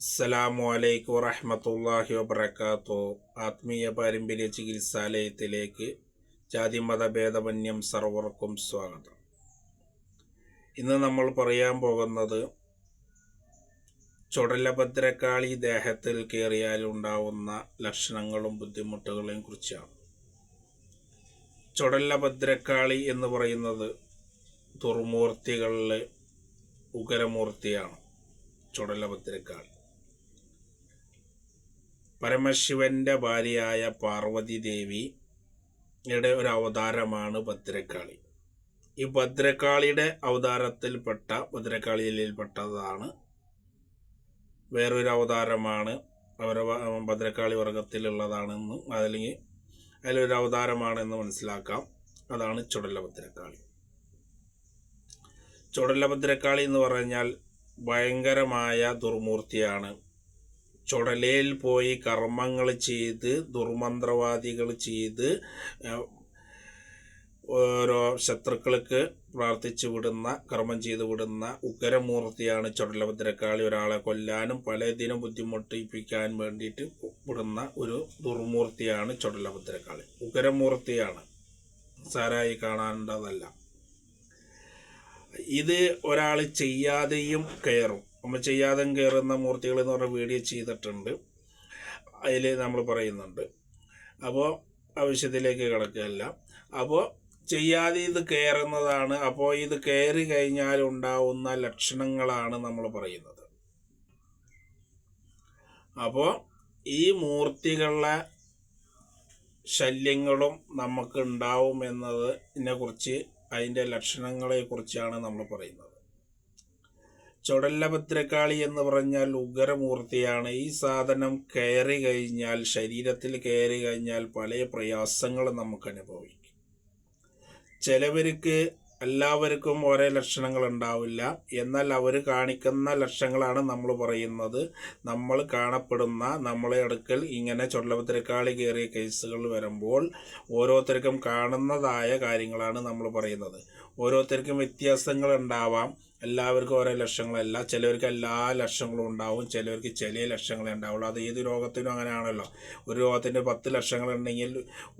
അസ്സലാമു അലൈക്കും വറഹ്മത്തുള്ളാഹി വബറകാതുഹു. ആത്മീയ പാരമ്പര്യ ചികിത്സാലയത്തിലേക്ക് ജാതി മതഭേദമന്യം സർവർക്കും സ്വാഗതം. ഇന്ന് നമ്മൾ പറയാൻ പോകുന്നത് ചുടലഭദ്രക്കാളി ദേഹത്തിൽ കയറിയാൽ ഉണ്ടാവുന്ന ലക്ഷണങ്ങളും ബുദ്ധിമുട്ടുകളെയും കുറിച്ചാണ്. ചുടലഭദ്രക്കാളി എന്ന് പറയുന്നത് ദുർമൂർത്തികളിലെ ഉഗ്രമൂർത്തിയാണ്. ചുടലഭദ്രക്കാളി പരമശിവന്റെ ഭാര്യയായ പാർവതി ദേവിയുടെ ഒരു അവതാരമാണ് ഭദ്രകാളി. ഈ ഭദ്രകാളിയുടെ ഭദ്രകാളിയിൽപ്പെട്ടതാണ് വേറൊരു അവതാരമാണ്. അവരെ ഭദ്രകാളി വർഗത്തിലുള്ളതാണെന്നും അല്ലെങ്കിൽ അതിലൊരു അവതാരമാണെന്ന് മനസ്സിലാക്കാം. അതാണ് ചുടലഭദ്രക്കാളി. ചുടലഭദ്രക്കാളി എന്ന് പറഞ്ഞാൽ ഭയങ്കരമായ ദുർമൂർത്തിയാണ്. ചുടലയിൽ പോയി കർമ്മങ്ങൾ ചെയ്ത് ദുർമന്ത്രവാദികൾ ചെയ്ത് ഓരോ ശത്രുക്കൾക്ക് പ്രാർത്ഥിച്ചു വിടുന്ന കർമ്മം ചെയ്തു വിടുന്ന ഉഗ്രമൂർത്തിയാണ് ചുടലഭദ്രക്കാളി. ഒരാളെ കൊല്ലാനും പലതിനും ബുദ്ധിമുട്ടിപ്പിക്കാൻ വേണ്ടിയിട്ട് വിടുന്ന ഒരു ദുർമൂർത്തിയാണ് ചുടലഭദ്രക്കാളി. ഉഗ്രമൂർത്തിയാണ്, സാരായി കാണേണ്ടതല്ല. ഇത് ഒരാൾ ചെയ്യാതെയും കയറും. നമ്മൾ ചെയ്യാതെയും കയറുന്ന മൂർത്തികൾ എന്ന് പറഞ്ഞ വീഡിയോ ചെയ്തിട്ടുണ്ട്, അതിൽ നമ്മൾ പറയുന്നുണ്ട്. അപ്പോൾ ആവശ്യത്തിലേക്ക് കിടക്കുകയല്ല. അപ്പോൾ ചെയ്യാതെ ഇത് കയറുന്നതാണ്. അപ്പോൾ ഇത് കയറി കഴിഞ്ഞാൽ ഉണ്ടാവുന്ന ലക്ഷണങ്ങളാണ് നമ്മൾ പറയുന്നത്. അപ്പോൾ ഈ മൂർത്തികളുടെ ശല്യങ്ങളും നമുക്ക് ഉണ്ടാവും എന്നതിനെ കുറിച്ച്, അതിൻ്റെ ലക്ഷണങ്ങളെ കുറിച്ചാണ് നമ്മൾ പറയുന്നത്. ചുടലഭദ്രക്കാളി എന്ന് പറഞ്ഞാൽ ഉഗ്രമൂർത്തിയാണ്. ഈ സാധനം കയറി കഴിഞ്ഞാൽ, ശരീരത്തിൽ കയറി കഴിഞ്ഞാൽ പല പ്രയാസങ്ങളും നമുക്ക് അനുഭവിക്കും. ചിലവർക്ക്, എല്ലാവർക്കും ഒരേ ലക്ഷണങ്ങൾ ഉണ്ടാവില്ല. എന്നാൽ അവർ കാണിക്കുന്ന ലക്ഷണങ്ങളാണ് നമ്മൾ പറയുന്നത്. നമ്മൾ കാണപ്പെടുന്ന, നമ്മളെ അടുക്കൽ ഇങ്ങനെ ചുടലഭദ്രക്കാളി കയറിയ കേസുകൾ വരുമ്പോൾ ഓരോരുത്തർക്കും കാണുന്നതായ കാര്യങ്ങളാണ് നമ്മൾ പറയുന്നത്. ഓരോരുത്തർക്കും വ്യത്യാസങ്ങൾ ഉണ്ടാവാം. എല്ലാവർക്കും ഓരോ ലക്ഷണങ്ങളല്ല. ചിലവർക്ക് എല്ലാ ലക്ഷണങ്ങളും ഉണ്ടാവും, ചിലവർക്ക് ചില ലക്ഷങ്ങളേ ഉണ്ടാവുള്ളൂ. അത് ഏത് രോഗത്തിനും അങ്ങനെയാണല്ലോ. ഒരു രോഗത്തിൻ്റെ 10 ലക്ഷണങ്ങളുണ്ടെങ്കിൽ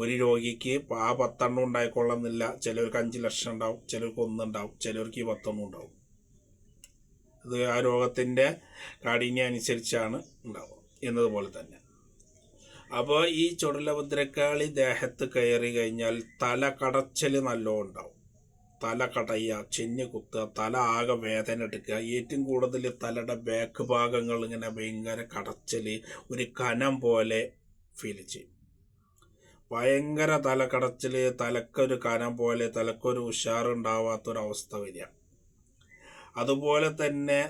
ഒരു രോഗിക്ക് ആ 10 ഉണ്ടായിക്കൊള്ളുന്നില്ല. ചിലവർക്ക് 5 ലക്ഷണം ഉണ്ടാവും, ചിലർക്ക് 1 ഉണ്ടാവും, ചിലവർക്ക് ഈ 10 ഉണ്ടാവും. അത് ആ രോഗത്തിൻ്റെ കാഠിന്യം അനുസരിച്ചാണ് ഉണ്ടാവുക എന്നതുപോലെ തന്നെ. അപ്പോൾ ഈ ചുടലഭദ്രക്കാളി ദേഹത്ത് കയറി കഴിഞ്ഞാൽ തല കടച്ചൽ നല്ലോണം ഉണ്ടാവും. തല കടയുക, ചെന്നി കുത്തുക, തല ആകെ വേദന എടുക്കുക. ഏറ്റവും കൂടുതൽ തലയുടെ ബാക്ക് ഭാഗങ്ങൾ ഇങ്ങനെ ഭയങ്കര കടച്ചൽ, ഒരു കനം പോലെ ഫീൽ ചെയ്യും. ഭയങ്കര തല കടച്ചൽ, തലക്കൊരു കനം പോലെ, തലക്കൊരു ഉഷാറുണ്ടാവാത്തൊരവസ്ഥ വരിക. അതുപോലെ തന്നെ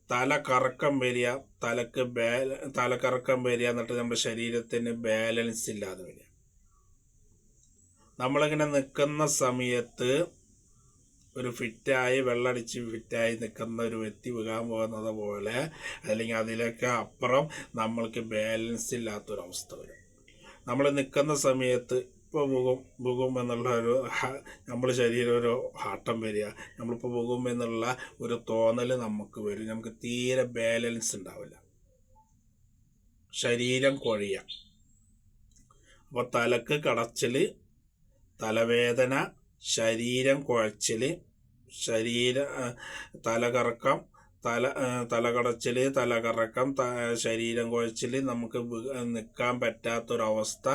തല കറക്കം വരിക, തലക്കറക്കം വരിക, എന്നിട്ട് നമ്മുടെ ശരീരത്തിന് ബാലൻസ് ഇല്ലാതെ വരിക. നമ്മളിങ്ങനെ നിൽക്കുന്ന സമയത്ത് ഒരു ഫിറ്റായി, വെള്ളടിച്ച് ഫിറ്റായി നിൽക്കുന്ന ഒരു വ്യക്തി വീഴാൻ പോകുന്നത് പോലെ, അല്ലെങ്കിൽ അതിലൊക്കെ അപ്പുറം നമ്മൾക്ക് ബാലൻസ് ഇല്ലാത്തൊരവസ്ഥ വരും. നമ്മൾ നിൽക്കുന്ന സമയത്ത് ഇപ്പോൾ പോകും എന്നുള്ള ഒരു നമ്മൾ ശരീരം ഒരു ആട്ടം വരിക, നമ്മളിപ്പോൾ പോകും എന്നുള്ള ഒരു തോന്നൽ നമുക്ക് വരും. നമുക്ക് തീരെ ബാലൻസ് ഉണ്ടാവില്ല, ശരീരം കുഴയുക. അപ്പോൾ തലക്ക് കടച്ചൽ, തലവേദന, ശരീരം കുഴച്ചിൽ, തലകറക്കം, തലകടച്ചിൽ, തലകറക്കം, ശരീരം കുഴച്ചിൽ, നമുക്ക് നിൽക്കാൻ പറ്റാത്തൊരവസ്ഥ,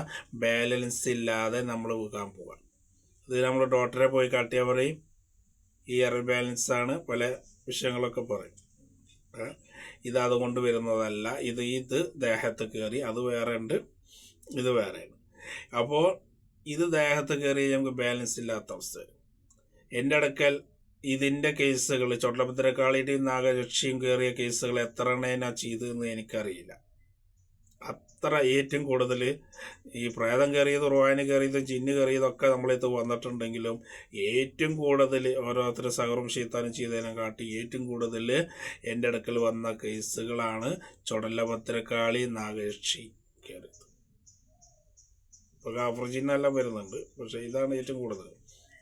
ബാലൻസ് ഇല്ലാതെ നമ്മൾ വീഴാൻ പോകാം. ഇത് നമ്മൾ ഡോക്ടറെ പോയി കാട്ടിയാൽ പറയും ഈ എയർ ബാലൻസാണ്, പല വിഷയങ്ങളൊക്കെ പറയും. ഇത് അതുകൊണ്ട് വരുന്നതല്ല, ഇത് ദേഹത്ത് കയറി, അത് വേറെ ഉണ്ട്, ഇത് വേറെയാണ്. അപ്പോൾ ഇത് ദേഹത്ത് കയറി നമുക്ക് ബാലൻസ് ഇല്ലാത്ത അവസ്ഥ വരും. എൻ്റെ അടുക്കൽ ഇതിൻ്റെ കേസുകൾ, ചുടലഭദ്രക്കാളിയുടെയും നാഗരക്ഷിയും കയറിയ കേസുകൾ എത്ര എണ്ണേനാ ചെയ്തതെന്ന് എനിക്കറിയില്ല. അത്ര ഏറ്റവും കൂടുതൽ ഈ പ്രേതം കയറിയതും റോഹാനി കയറിയതും ജിന്ന് കയറിയതൊക്കെ നമ്മളത് വന്നിട്ടുണ്ടെങ്കിലും ഏറ്റവും കൂടുതൽ ഓരോരുത്തർ സഹറും ഷെയ്ത്താനും ചെയ്തതിനെ കാട്ടി ഏറ്റവും കൂടുതൽ എൻ്റെ അടുക്കൽ വന്ന കേസുകളാണ് ചുടലഭദ്രക്കാളി, നാഗരക്ഷി കയറിയത്. ഇപ്പോൾ കാഫർജിന്നെല്ലാം വരുന്നുണ്ട്, പക്ഷേ ഇതാണ് ഏറ്റവും കൂടുതൽ.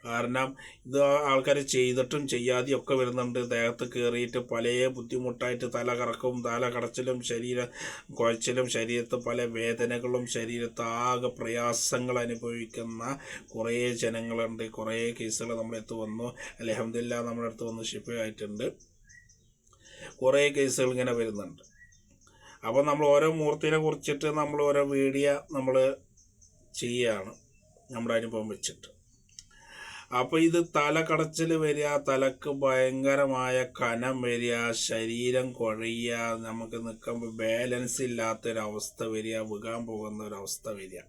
കാരണം ഇത് ആൾക്കാർ ചെയ്തിട്ടും ചെയ്യാതെയും ഒക്കെ വരുന്നുണ്ട്. ദേഹത്ത് കയറിയിട്ട് പല ബുദ്ധിമുട്ടായിട്ട് തല കറക്കും, തല കടച്ചിലും, കുഴച്ചിലും, ശരീരത്ത് പല വേദനകളും, ശരീരത്ത് ആകെ പ്രയാസങ്ങൾ അനുഭവിക്കുന്ന കുറേ ജനങ്ങളുണ്ട്. കുറേ കേസുകൾ നമ്മുടെ അടുത്ത് വന്നു. അൽഹംദുലില്ലാഹ് നമ്മുടെ അടുത്ത് വന്ന് ഷിഫയായിട്ടുണ്ട്. കുറേ കേസുകൾ ഇങ്ങനെ വരുന്നുണ്ട്. അപ്പോൾ നമ്മൾ ഓരോ മൂർത്തിനെ കുറിച്ചിട്ട് നമ്മൾ ഓരോ വീഡിയോ നമ്മൾ ചെയ്യുകയാണ് നമ്മുടെ അനുഭവം വെച്ചിട്ട്. അപ്പോൾ ഇത് തല കടച്ചിൽ വരിക, തലക്ക് ഭയങ്കരമായ കനം വരിക, ശരീരം കുഴയുക, നമുക്ക് നിൽക്കുമ്പോൾ ബാലൻസ് ഇല്ലാത്തൊരവസ്ഥ വരിക, വീകാൻ പോകുന്ന ഒരവസ്ഥ വരിക,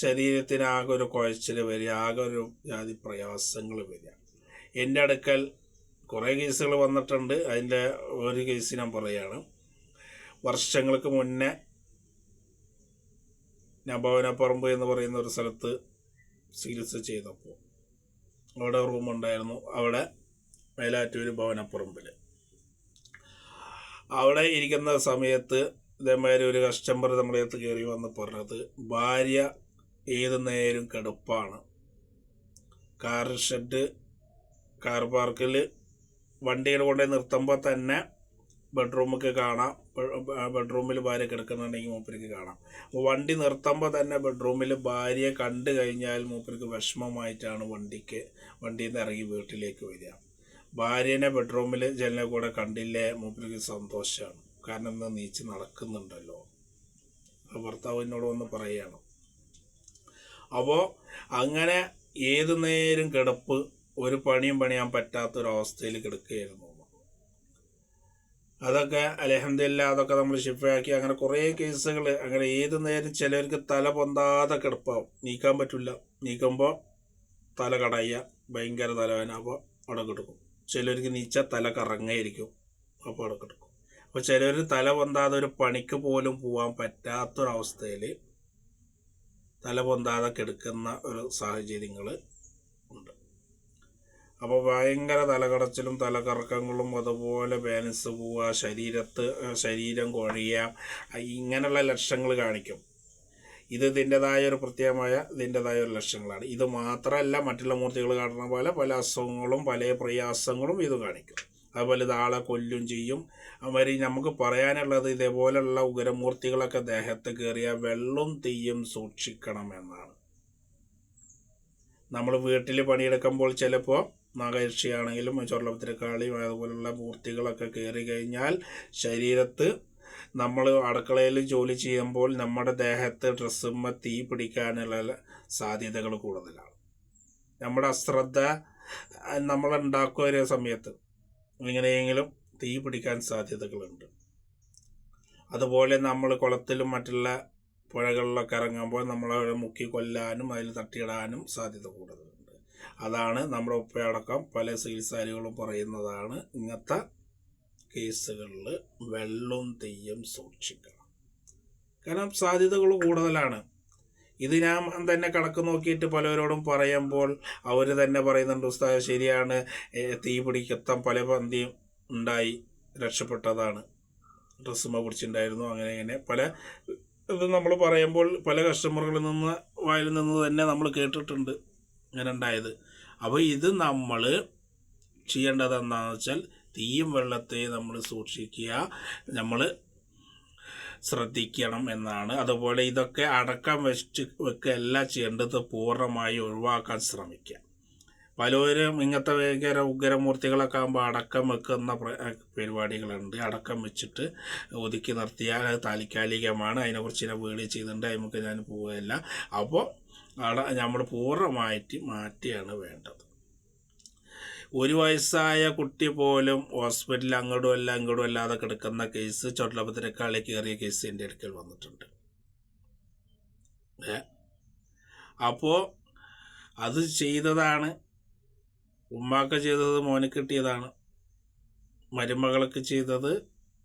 ശരീരത്തിന് ആകെ ഒരു കുഴച്ചിൽ വരിക, ആകെ ഒരു ജാതി പ്രയാസങ്ങൾ വരിക. എൻ്റെ അടുക്കൽ കുറേ കേസുകൾ വന്നിട്ടുണ്ട്. അതിൻ്റെ ഒരു കേസ് ഞാൻ പറയുകയാണ്. വർഷങ്ങൾക്ക് മുന്നേ ഞാൻ ഭവനപ്പറമ്പ് എന്ന് പറയുന്ന ഒരു സ്ഥലത്ത് ചികിത്സ ചെയ്തപ്പോൾ അവിടെ റൂമുണ്ടായിരുന്നു. അവിടെ മേലാറ്റൂർ ഭവനപ്പറമ്പിൽ അവിടെ ഇരിക്കുന്ന സമയത്ത് ഇതേമാതിരി ഒരു കസ്റ്റമർ നമ്മുടെ അടുത്ത് കയറി വന്ന് പറഞ്ഞത്, ഭാര്യ ഏത് നേരം കിടപ്പാണ്. കാർ പാർക്കിൽ വണ്ടികൾ കൊണ്ടുപോയി നിർത്തുമ്പോൾ തന്നെ ബെഡ്റൂമൊക്കെ കാണാം. ബെഡ്റൂമിൽ ഭാര്യ കിടക്കുന്നുണ്ടെങ്കിൽ മൂപ്പർക്ക് കാണാം. അപ്പോൾ വണ്ടി നിർത്തുമ്പോൾ തന്നെ ബെഡ്റൂമിൽ ഭാര്യയെ കണ്ടു കഴിഞ്ഞാൽ മൂപ്പർക്ക് വിഷമമായിട്ടാണ് വണ്ടിയിൽ നിന്ന് ഇറങ്ങി വീട്ടിലേക്ക് വരിക. ഭാര്യനെ ബെഡ്റൂമിൽ ജനലിൽ കൂടെ കണ്ടില്ലേ മൂപ്പർക്ക് സന്തോഷമാണ്. കാരണം ഇന്ന് നീച്ച് നടക്കുന്നുണ്ടല്ലോ. ഭർത്താവിനോട് വന്ന് പറയുകയാണ്. അപ്പോൾ അങ്ങനെ ഏതു നേരം കിടപ്പ്, ഒരു പണിയും പണിയാൻ പറ്റാത്തൊരവസ്ഥയിൽ കിടക്കുകയായിരുന്നു. അതൊക്കെ അൽഹംദുലില്ലാഹ് അതൊക്കെ നമ്മൾ ഷിഫയാക്കി. അങ്ങനെ കുറേ കേസുകൾ അങ്ങനെ ഏത് നേരം ചിലർക്ക് തല പൊന്താതെ കിടപ്പാവും, നീക്കാൻ പറ്റില്ല. നീക്കുമ്പോൾ തല കടയുക, ഭയങ്കര തലവേദന, അപ്പോൾ അവിടെ കിടക്കും. ചിലർക്ക് നീച്ചാൽ തല കറങ്ങായിരിക്കും, അപ്പോൾ അവിടെ കിടക്കും. അപ്പോൾ ചിലർ തല പൊന്താതെ ഒരു പണിക്ക് പോലും പോകാൻ പറ്റാത്തൊരവസ്ഥയിൽ തല പൊന്താതെ കിടക്കുന്ന ഒരു സാഹചര്യങ്ങൾ ഉണ്ട്. അപ്പോൾ ഭയങ്കര തലകടച്ചിലും തലകറക്കങ്ങളും, അതുപോലെ ബാലൻസ് പോവുക, ശരീരം കുഴയുക, ഇങ്ങനെയുള്ള ലക്ഷണങ്ങൾ കാണിക്കും. ഇതിൻ്റെതായ ഒരു ഒരു ലക്ഷണങ്ങളാണ്. ഇത് മാത്രമല്ല, മറ്റുള്ള മൂർത്തികൾ കാണുന്ന പോലെ പല അസുഖങ്ങളും പല പ്രയാസങ്ങളും ഇത് കാണിക്കും. അതുപോലെ ഇത് ആളെ കൊല്ലും ചെയ്യും. അവര് നമുക്ക് പറയാനുള്ളത്, ഇതേപോലെയുള്ള ഉഗ്രമൂർത്തികളൊക്കെ ദേഹത്ത് കയറിയ വെള്ളം തീയും സൂക്ഷിക്കണം എന്നാണ്. നമ്മൾ വീട്ടിൽ പണിയെടുക്കുമ്പോൾ ചിലപ്പോൾ നാഗയക്ഷിയാണെങ്കിലും ചൊർലഭദ്രക്കാളിയും അതുപോലുള്ള മൂർത്തികളൊക്കെ കയറി കഴിഞ്ഞാൽ ശരീരത്ത്, നമ്മൾ അടുക്കളയിൽ ജോലി ചെയ്യുമ്പോൾ നമ്മുടെ ദേഹത്ത് ഡ്രസ്സുമ്മ തീ പിടിക്കാനുള്ള സാധ്യതകൾ കൂടുതലാണ്. നമ്മുടെ അശ്രദ്ധ നമ്മളുണ്ടാക്കുന്ന ഒരു സമയത്ത് എങ്ങനെയെങ്കിലും തീ പിടിക്കാൻ സാധ്യതകളുണ്ട്. അതുപോലെ നമ്മൾ കുളത്തിലും മറ്റുള്ള പുഴകളിലൊക്കെ ഇറങ്ങുമ്പോൾ നമ്മളെ മുക്കി കൊല്ലാനും അതിൽ തട്ടിയിടാനും സാധ്യത കൂടുതലുണ്ട്. അതാണ് നമ്മുടെ ഉപ്പയടക്കം പല ചികിത്സാരികളും പറയുന്നതാണ്, ഇങ്ങനത്തെ കേസുകളിൽ വെള്ളം തെയ്യം സൂക്ഷിക്കണം. കാരണം സാധ്യതകൾ കൂടുതലാണ്. ഇത് ഞാൻ തന്നെ കണക്ക് നോക്കിയിട്ട് പലരോടും പറയുമ്പോൾ അവർ തന്നെ പറയുന്നുണ്ട്, ഉസ്താദ് ശരിയാണ്, തീ പിടിക്കത്തം പല പന്തിയും ഉണ്ടായി, രക്ഷപ്പെട്ടതാണ്, ഡ്രസ്സുമ്മ പിടിച്ചിട്ടുണ്ടായിരുന്നു, അങ്ങനെ പല ഇത് നമ്മൾ പറയുമ്പോൾ പല കസ്റ്റമറുകളിൽ നിന്ന് വായിൽ നിന്ന് തന്നെ നമ്മൾ കേട്ടിട്ടുണ്ട് അങ്ങനെ ഉണ്ടായത്. അപ്പോൾ ഇത് നമ്മൾ ചെയ്യേണ്ടത് എന്താണെന്ന് വെച്ചാൽ, തീയും വെള്ളത്തെ നമ്മൾ സൂക്ഷിക്കുക, നമ്മൾ ശ്രദ്ധിക്കണം എന്നാണ്. അതുപോലെ ഇതൊക്കെ അടക്കം വെക്കുകയല്ല ചെയ്യേണ്ടത്, പൂർണ്ണമായി ഒഴിവാക്കാൻ ശ്രമിക്കുക. പലരും ഇങ്ങനത്തെ ഭയങ്കര ഉഗ്രമൂർത്തികളൊക്കെ ആകുമ്പോൾ അടക്കം വെക്കുന്ന പരിപാടികളുണ്ട്. അടക്കം വെച്ചിട്ട് ഒതുക്കി നിർത്തിയാൽ അത് താൽക്കാലികമാണ്. അതിനെക്കുറിച്ച് ഞാൻ വീഡിയോ ചെയ്തിട്ടുണ്ട്, നമുക്ക് ഞാൻ പോവുകയില്ല. അപ്പോൾ നമ്മൾ പൂർണ്ണമായിട്ട് മാറ്റിയാണ് വേണ്ടത്. ഒരു വയസ്സായ കുട്ടി പോലും ഹോസ്പിറ്റലിൽ അങ്ങോട്ടും അല്ലാതെ കിടക്കുന്ന കേസ്, ചൊർലഭദ്രക്കാളി കയറിയ കേസ് എൻ്റെ അടുക്കൽ വന്നിട്ടുണ്ട്. അപ്പോൾ അത് ചെയ്തതാണ്, ഉമ്മാക്ക് ചെയ്തത് മോന് കിട്ടിയതാണ്, മരുമകൾക്ക് ചെയ്തത്,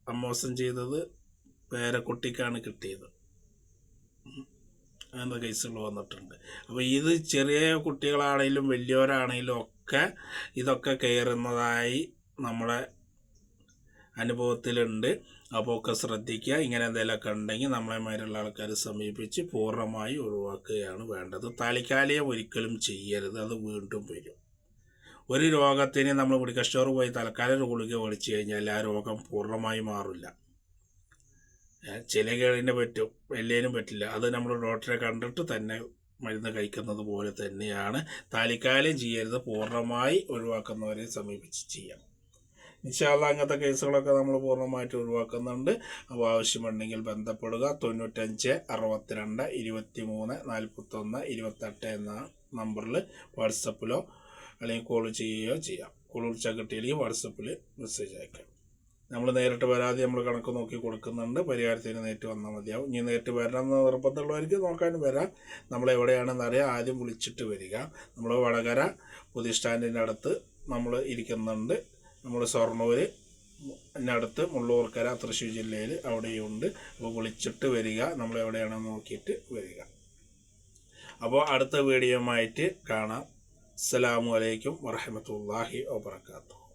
അമ്മോസം ചെയ്തത് പേരക്കുട്ടിക്കാണ് കിട്ടിയത്. അങ്ങനത്തെ കേസുകൾ വന്നിട്ടുണ്ട്. അപ്പോൾ ഇത് ചെറിയ കുട്ടികളാണെങ്കിലും വലിയവരാണെങ്കിലും ഒക്കെ ഇതൊക്കെ കയറുന്നതായി നമ്മളെ അനുഭവത്തിലുണ്ട്. അപ്പോൾ ഒക്കെ ശ്രദ്ധിക്കുക. ഇങ്ങനെ എന്തെങ്കിലുമൊക്കെ ഉണ്ടെങ്കിൽ നമ്മളെമാരുള്ള ആൾക്കാർ സമീപിച്ച് പൂർണ്ണമായി ഒഴിവാക്കുകയാണ് വേണ്ടത്. താൽക്കാലികം ഒരിക്കലും ചെയ്യരുത്, അത് വീണ്ടും വരും. ഒരു രോഗത്തിന് നമ്മൾ മെഡിക്കൽ സ്റ്റോർ പോയി തൽക്കാലം ഒരു ഗുളിക മേടിച്ചു കഴിഞ്ഞാൽ ആ രോഗം പൂർണ്ണമായി മാറില്ല. ചില കേടിന് പറ്റും, എല്ലാവരും പറ്റില്ല. അത് നമ്മൾ ഡോക്ടറെ കണ്ടിട്ട് തന്നെ മരുന്ന് കഴിക്കുന്നത് പോലെ തന്നെയാണ്. താൽക്കാലികം ചെയ്യരുത്, പൂർണ്ണമായി ഒഴിവാക്കുന്നവരെ സമീപിച്ച് ചെയ്യാം. ഇൻഷാ അല്ലാഹ് അങ്ങനത്തെ കേസുകളൊക്കെ നമ്മൾ പൂർണ്ണമായിട്ട് ഒഴിവാക്കുന്നുണ്ട്. അപ്പോൾ ആവശ്യമുണ്ടെങ്കിൽ ബന്ധപ്പെടുക. 95 62 23 41 28 എന്ന നമ്പറിൽ വാട്സപ്പിലോ അല്ലെങ്കിൽ കോൾ ചെയ്യുകയോ ചെയ്യാം. കോൾ വിളിച്ചാൽ കിട്ടിയില്ലെങ്കിൽ വാട്സപ്പിൽ മെസ്സേജ് അയക്കാം. നമ്മൾ നേരിട്ട് വരാതെ നമ്മൾ കണക്ക് നോക്കി കൊടുക്കുന്നുണ്ട്. പരിഹാരത്തിന് നേരിട്ട് വന്നാൽ മതിയാവും. ഇനി നേരിട്ട് വരണമെന്ന് നിർബന്ധമുള്ളവർക്ക് നോക്കാനും വരാം. നമ്മളെവിടെയാണെന്ന് അറിയാം. ആദ്യം വിളിച്ചിട്ട് വരിക. നമ്മൾ വടകര പുതിയ സ്റ്റാൻഡിൻ്റെ അടുത്ത് നമ്മൾ ഇരിക്കുന്നുണ്ട്. നമ്മൾ ഷൊർണൂരിനടുത്ത് മുള്ളൂർക്കര തൃശ്ശൂർ ജില്ലയിൽ അവിടെയുണ്ട്. അപ്പോൾ വിളിച്ചിട്ട് വരിക, നമ്മളെവിടെയാണെന്ന് നോക്കിയിട്ട് വരിക. അപ്പോൾ അടുത്ത വീഡിയോയുമായിട്ട് കാണാം. അസ്സലാമു അലൈക്കും വറഹ്മത്തുള്ളാഹി വബറകാതുഹു.